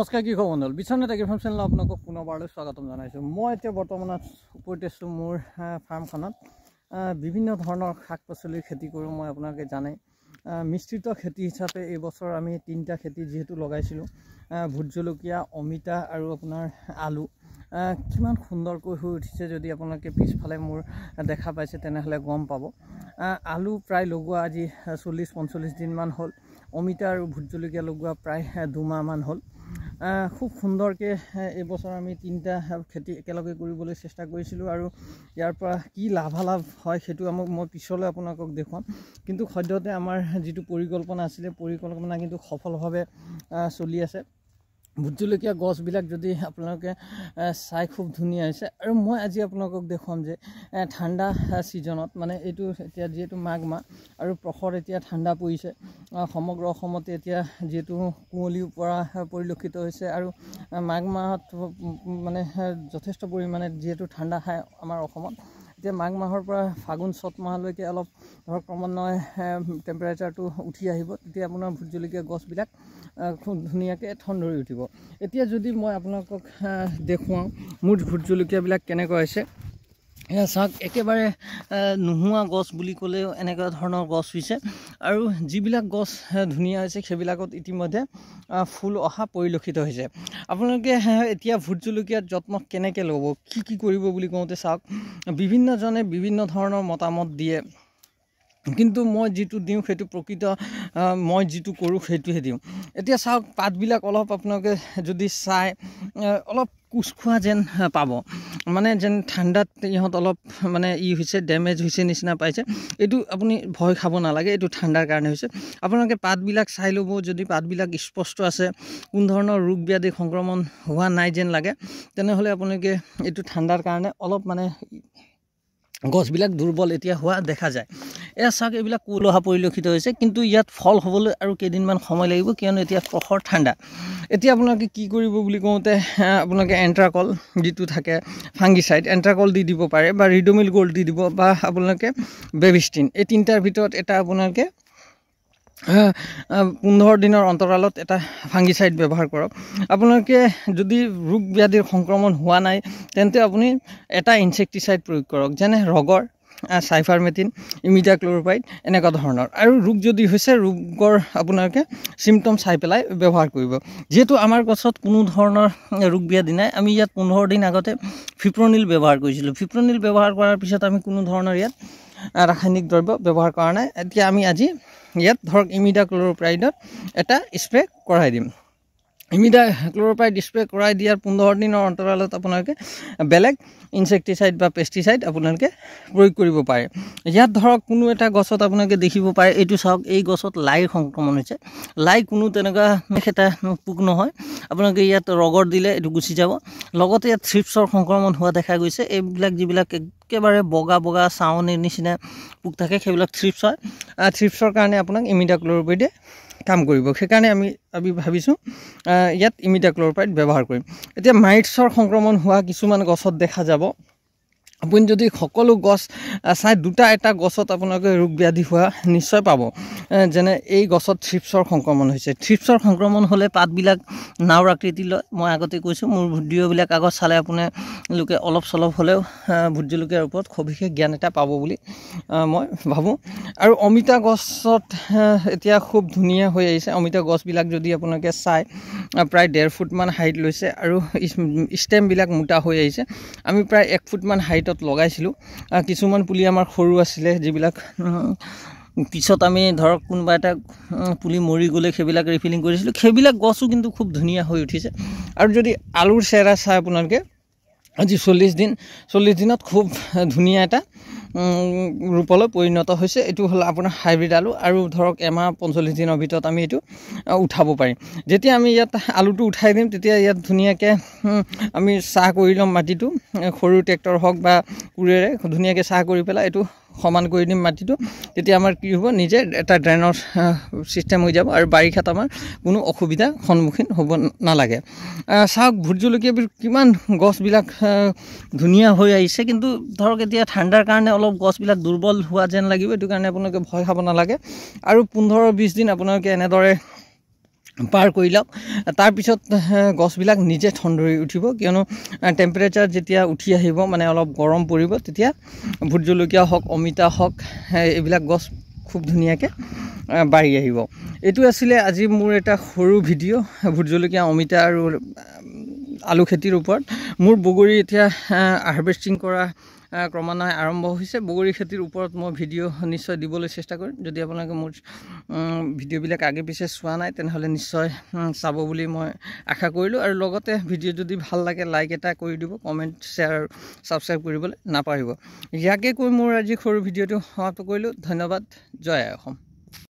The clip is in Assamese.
নমস্কাৰ কি খবৰ বন্ধু বিশ্বনাথ এগ্ৰিফাৰ্ম চেনেলত আপোনালোকক পুনৰবাৰলৈ স্বাগতম জনাইছোঁ। মই এতিয়া বৰ্তমানত উপস্থিত আছোঁ মোৰ ফাৰ্মখনত। বিভিন্ন ধৰণৰ শাক পাচলিৰ খেতি কৰোঁ। মই আপোনালোকে জানে মিশ্ৰিত খেতি হিচাপে এই বছৰ আমি 3টা খেতি যিহেতু লগাইছিলোঁ, ভোট জলকীয়া, অমিতা আৰু আপোনাৰ আলু। কিমান সুন্দৰকৈ হৈ উঠিছে যদি আপোনালোকে পিছফালে মোৰ দেখা পাইছে তেনেহ'লে গম পাব। আলু প্ৰায় লগোৱা আজি 40-45 দিনমান হ'ল। অমিতা আৰু ভোট জলকীয়া লগোৱা প্ৰায় 2 মাহমান হ'ল। খুব সুন্দৰকৈ এইবছৰ আমি 3টা খেতি একেলগে কৰিবলৈ চেষ্টা কৰিছিলোঁ আৰু ইয়াৰ পৰা কি লাভালাভ হয় সেইটো মই পিছলৈ আপোনালোকক দেখুৱাম। কিন্তু সদ্যহতে আমাৰ যিটো পৰিকল্পনা আছিলে, পৰিকল্পনা কিন্তু সফলভাৱে চলি আছে। ভোট জলকীয়া গছবিলাক যদি আপোনালোকে চাই খুব ধুনীয়া হৈছে। আৰু মই আজি আপোনালোকক দেখুৱাম যে ঠাণ্ডা ছিজনত মানে এইটো এতিয়া যিহেতু মাঘ মাহ আৰু প্ৰখৰ এতিয়া ঠাণ্ডা পৰিছে, সমগ্ৰ অসমতে এতিয়া যিহেতু কুঁৱলী পৰা পৰিলক্ষিত হৈছে আৰু মাঘ মাহত মানে যথেষ্ট পৰিমাণে যিহেতু ঠাণ্ডা খায় আমাৰ অসমত। এতিয়া মাঘ মাহৰ পৰা ফাগুন চ'ত মাহলৈকে অলপ ধৰক ক্ৰমান্বয়ে টেম্পাৰেচাৰটো উঠি আহিব, তেতিয়া আপোনাৰ ভোট জলকীয়া গছবিলাক খুব ধুনীয়াকৈ ঠন ধৰি উঠিব। এতিয়া যদি মই আপোনালোকক দেখুৱাওঁ মোৰ ভোট জলকীয়াবিলাক কেনেকুৱা হৈছে, এয়া চাওক, একেবাৰে নোহোৱা গছ বুলি ক'লেও এনেকুৱা ধৰণৰ গছ হৈছে। আৰু যিবিলাক গছ ধুনীয়া হৈছে সেইবিলাকত ইতিমধ্যে ফুল অহা পৰিলক্ষিত হৈছে। আপোনালোকে এতিয়া ভোট জলকীয়াৰ যত্ন কেনেকৈ ল'ব, কি কৰিব বুলি কওঁতে চাওক, বিভিন্নজনে বিভিন্ন ধৰণৰ মতামত দিয়ে, কিন্তু মই যিটো দিওঁ সেইটো প্ৰকৃত মই যিটো কৰোঁ সেইটোহে দিওঁ। এতিয়া চাওক, পাতবিলাক অলপ আপোনালোকে যদি চাই অলপ কোচ খোৱা যেন পাব, মানে যেন ঠাণ্ডাত ইহঁত অলপ মানে হৈছে, ডেমেজ হৈছে নিচিনা পাইছে। এইটো আপুনি ভয় খাব নালাগে, এইটো ঠাণ্ডাৰ কাৰণে হৈছে। আপোনালোকে পাতবিলাক চাই ল'ব, যদি পাতবিলাক স্পষ্ট আছে, কোনো ধৰণৰ ৰোগ ব্যাধি সংক্ৰমণ হোৱা নাই যেন লাগে, তেনেহ'লে আপোনালোকে এইটো ঠাণ্ডাৰ কাৰণে অলপ মানে গছবিলাক দুৰ্বল এতিয়া হোৱা দেখা যায়। এয়া চাওক, এইবিলাক কুল অহা পৰিলক্ষিত হৈছে, কিন্তু ইয়াত ফল হ'বলৈ আৰু কেইদিনমান সময় লাগিব, কিয়নো এতিয়া প্ৰখৰ ঠাণ্ডা। এতিয়া আপোনালোকে কি কৰিব বুলি কওঁতে আপোনালোকে এণ্ট্ৰাকল যিটো থাকে ফাংগিচাইড, এণ্ট্ৰাকল দি দিব পাৰে, বা ৰিডোমিল গ'ল্ড দি দিব, বা আপোনালোকে বেবিষ্টিন, এই 3টাৰ ভিতৰত এটা আপোনালোকে 15 দিনৰ অন্তৰালত এটা ফাংগিচাইড ব্যৱহাৰ কৰক। আপোনালোকে যদি ৰোগ ব্যাধিৰ সংক্ৰমণ হোৱা নাই তেন্তে আপুনি এটা ইনচেক্টিচাইড প্ৰয়োগ কৰক, যেনে ৰগৰ, চাইফাৰমেথিন, ইমিডাক্ল'ৰপাইড, এনেকুৱা ধৰণৰ। আৰু ৰোগ যদি হৈছে, ৰোগৰ আপোনালোকে চিমটম চাই পেলাই ব্যৱহাৰ কৰিব। যিহেতু আমাৰ গছত কোনো ধৰণৰ ৰোগ ব্যাধি নাই, আমি ইয়াত 15 দিন আগতে ফিপ্ৰনিল ব্যৱহাৰ কৰিছিলোঁ। ফিপ্ৰনিল ব্যৱহাৰ কৰাৰ পিছত আমি কোনো ধৰণৰ ইয়াত ৰাসায়নিক দ্ৰব্য ব্যৱহাৰ কৰা নাই। এতিয়া আমি আজি ইয়াত ধৰক ইমিডাক্ল'ৰপাইডত এটা স্প্ৰে কৰাই দিম। ইমিডাক্ল'ৰপাইড স্প্ৰে কৰাই দিয়াৰ 15 দিনৰ অন্তৰালত আপোনালোকে বেলেগ ইনচেক্টিচাইড বা পেষ্টিচাইড আপোনালোকে প্ৰয়োগ কৰিব পাৰে। ইয়াত ধৰক কোনো এটা গছত আপোনালোকে দেখিব পাৰে, এইটো চাওক, এই গছত লাইৰ সংক্ৰমণ হৈছে। লাই কোনো তেনেকুৱা এটা পোক নহয়, আপোনালোকে ইয়াত ৰগৰ দিলে এইটো গুচি যাব। লগতে ইয়াত থ্ৰিপছৰ সংক্ৰমণ হোৱা দেখা গৈছে। এইবিলাক যিবিলাক একেবাৰে বগা বগা চাৱনীৰ নিচিনা পোক থাকে, সেইবিলাক থ্ৰিপছ হয়। থ্ৰিপছৰ কাৰণে আপোনাক ইমিডাক্ল'ৰপাইডে কাম কৰিব। সেইকাৰণে আমি ভাবিছোঁ ইয়াত ইমিডাক্ল'ৰপাইড ব্যৱহাৰ কৰিম। এতিয়া মাইটছৰ সংক্ৰমণ হোৱা কিছুমান গছত দেখা যাব, আপুনি যদি সকলো গছ চাই 2টা-এটা গছত আপোনালোকে ৰোগ ব্যাধি হোৱা নিশ্চয় পাব। যেনে এই গছত থ্ৰিপছৰ সংক্ৰমণ হৈছে। থ্ৰিপছৰ সংক্ৰমণ হ'লে পাতবিলাক নাওৰ আকৃতি লয়। মই আগতে কৈছোঁ, মোৰ ভিডিঅ'বিলাক আগত চালে আপোনালোকে অলপ চলপ হ'লেও ভোট জলকীয়াৰ ওপৰত সবিশেষ জ্ঞান এটা পাব বুলি মই ভাবোঁ। আৰু অমিতা গছত এতিয়া খুব ধুনীয়া হৈ আহিছে। অমিতা গছবিলাক যদি আপোনালোকে চাই প্ৰায় 1.5 ফুটমান হাইট লৈছে আৰু ষ্টেমবিলাক মোটা হৈ আহিছে। আমি প্ৰায় 1 ফুটমান হাইটত লগাইছিলোঁ। কিছুমান পুলি আমাৰ সৰু আছিলে, যিবিলাক পিছত আমি ধৰক কোনোবা এটা পুলি মৰি গ'লে সেইবিলাক ৰিফিলিং কৰিছিলোঁ। সেইবিলাক গছো কিন্তু খুব ধুনীয়া হৈ উঠিছে। আৰু যদি আলুৰ চেহেৰা চাই আপোনালোকে, আজি 40 দিনত খুব ধুনীয়া এটা ৰূপলৈ পৰিণত হৈছে। এইটো হ'ল আপোনাৰ হাইব্ৰিড আলু, আৰু ধৰক এমাহ 45 দিনৰ ভিতৰত আমি এইটো উঠাব পাৰিম। যেতিয়া আমি ইয়াত আলুটো উঠাই দিম, তেতিয়া ইয়াত ধুনীয়াকৈ আমি চাহ কৰি ল'ম মাটিটো, সৰু ট্ৰেক্টৰ হওক বা কোৰেৰে ধুনীয়াকৈ চাহ কৰি পেলাই এইটো সমান কৰি দিম মাটিটো। তেতিয়া আমাৰ কি হ'ব, নিজে এটা ড্ৰেইনৰ ছিষ্টেম হৈ যাব, আৰু বাৰিষাত আমাৰ কোনো অসুবিধাৰ সন্মুখীন হ'ব নালাগে। চাওক, ভোট জলকীয়াবোৰ কিমান গছবিলাক ধুনীয়া হৈ আহিছে, কিন্তু ধৰক এতিয়া ঠাণ্ডাৰ কাৰণে অলপ গছবিলাক দুৰ্বল হোৱা যেন লাগিব। এইটো কাৰণে আপোনালোকে ভয় খাব নালাগে। আৰু 15-20 দিন আপোনালোকে এনেদৰে পাৰ কৰি লওক তাৰপিছত গছবিলাক নিজে ঠন ধৰি উঠিব কিয়নো টেম্পাৰেচাৰ যেতিয়া উঠি আহিব মানে অলপ গৰম পৰিব তেতিয়া ভোট জলকীয়া হওক অমিতা হওক এইবিলাক গছ খুব ধুনীয়াকৈ বাঢ়ি আহিব এইটো আছিলে আজি মোৰ এটা সৰু ভিডিঅ' ভোট জলকীয়া অমিতা আৰু আলু খেতিৰ ওপৰত মোৰ বগৰী এতিয়া হাৰ্ভেষ্টিং কৰা ক্ৰমান্বয়ে আৰম্ভ হৈছে বগৰী খেতিৰ ওপৰত মই ভিডিঅ' নিশ্চয় দিবলৈ চেষ্টা কৰিম যদি আপোনালোকে মোৰ ভিডিঅ'বিলাক আগে পিছে চোৱা নাই তেনেহ'লে নিশ্চয় চাব বুলি মই আশা কৰিলোঁ আৰু লগতে ভিডিঅ' যদি ভাল লাগে লাইক এটা কৰি দিব কমেণ্ট শ্বেয়াৰ আৰু ছাবস্ক্ৰাইব কৰিবলৈ নাপাহৰিব ইয়াকে কৈ মোৰ আজি সৰু ভিডিঅ'টো সমাপ্ত কৰিলোঁ ধন্যবাদ জয় আই অসম।